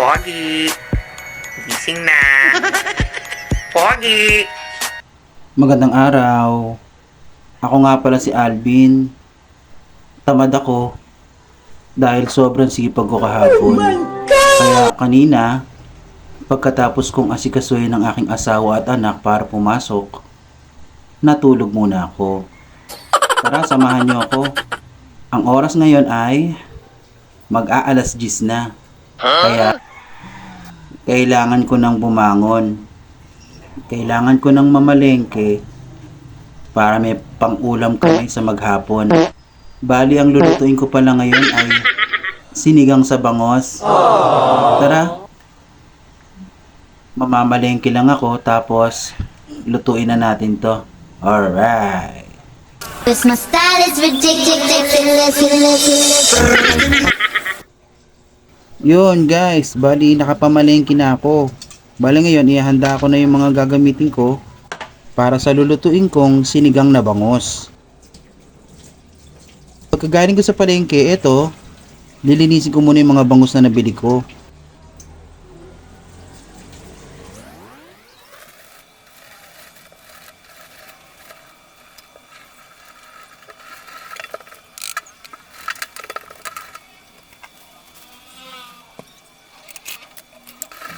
Pogi, gising na. Pogi. Magandang araw. Ako nga pala si Alvin. Tamad ako dahil sobrang sipag ko kahapon. Kaya kanina, pagkatapos kong asikasuhin ng aking asawa at anak para pumasok, natulog muna ako. Tara, samahan niyo ako. Ang oras ngayon ay mag-aalas 10 na. Kaya kailangan ko nang bumangon. Kailangan ko nang mamalengke para may pang-ulam kami sa maghapon. Bali, ang lulutuin ko pala ngayon ay sinigang sa bangos. Tara, mamamalengke lang ako tapos lutuin na natin to. Alright. Christmas style is ridiculous. Yun guys, bali nakapamalengke na ako. Bali ngayon, ihanda ko na yung mga gagamitin ko para sa lulutuin kong sinigang na bangos. Pagkagaling ko sa palengke, eto, lilinisin ko muna yung mga bangus na nabili ko.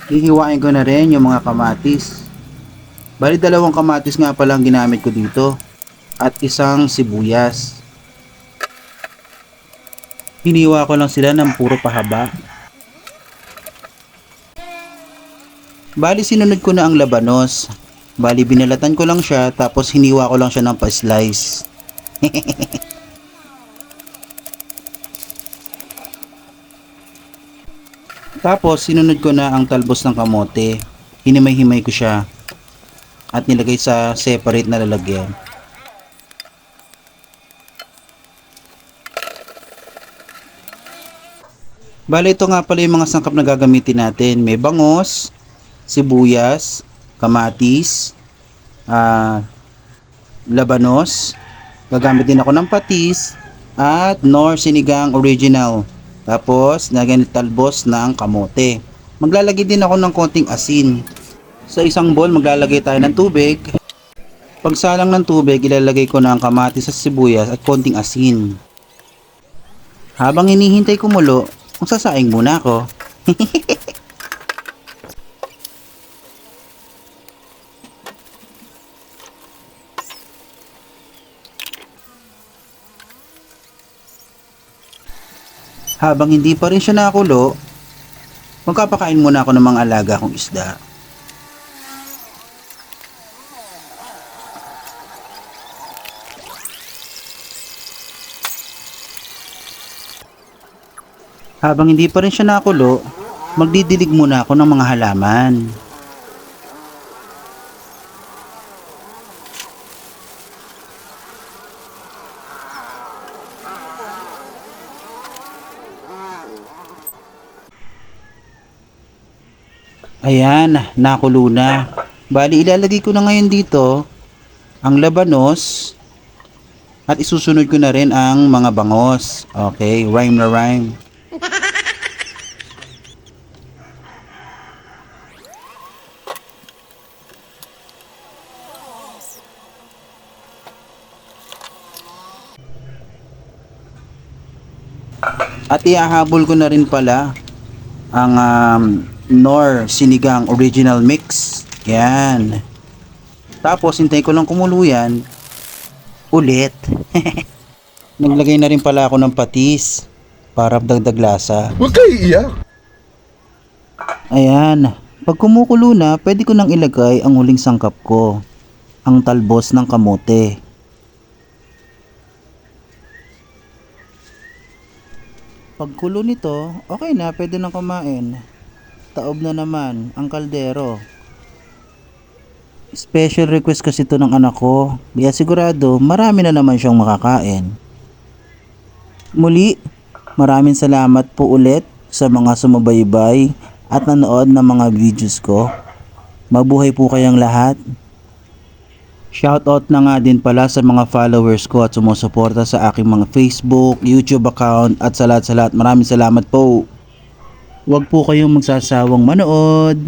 Hihiwain ko na rin yung mga kamatis. Bali, 2 kamatis nga pala ang ginamit ko dito at isang sibuyas. Hiniwa ko lang sila ng puro pahaba. Bali, sinunod ko na ang labanos. Bali, binalatan ko lang siya tapos hiniwa ko lang siya ng pa-slice. Tapos, sinunod ko na ang talbos ng kamote. Hinimay-himay ko siya at nilagay sa separate na lalagyan. Bale, ito nga pala yung mga sangkap na gagamitin natin. May bangos, sibuyas, kamatis, labanos. Gagamit din ako ng patis at Knorr Sinigang Original. Tapos, naging talbos ng kamote. Maglalagay din ako ng konting asin. Sa isang bowl, maglalagay tayo ng tubig. Pagsalang ng tubig, ilalagay ko na ang kamatis at sibuyas at konting asin. Habang hinihintay kumulo, magsasaing muna ako. Habang hindi pa rin siya nakulo, magpapakain muna ako ng mga alaga kong isda. Habang hindi pa rin siya nakulo, magdidilig muna ako ng mga halaman. Ayan, nakulo na. Bali, ilalagay ko na ngayon dito ang labanos at isusunod ko na rin ang mga bangos. Okay, rhyme na rhyme. At ihahabol ko na rin pala ang Knorr Sinigang Original Mix. Yan. Tapos, hintay ko lang kumulo yan. Ulit. Naglagay na rin pala ako ng patis para dagdag lasa. Huwag kayo iiyak. Ayan. Pag kumukulo na, pwede ko nang ilagay ang huling sangkap ko. Ang talbos ng kamote. Pagkulo nito, okay na, pwede nang kumain. Taob na naman ang kaldero. Special request kasi ito ng anak ko, kaya sigurado marami na naman siyang makakain. Muli, maraming salamat po ulit sa mga sumubaybay at nanood ng mga videos ko. Mabuhay po kayong lahat. Shoutout na nga din pala sa mga followers ko at sumusuporta sa aking mga Facebook, YouTube account at sa lahat. Maraming salamat po. Huwag po kayong magsasawang manood.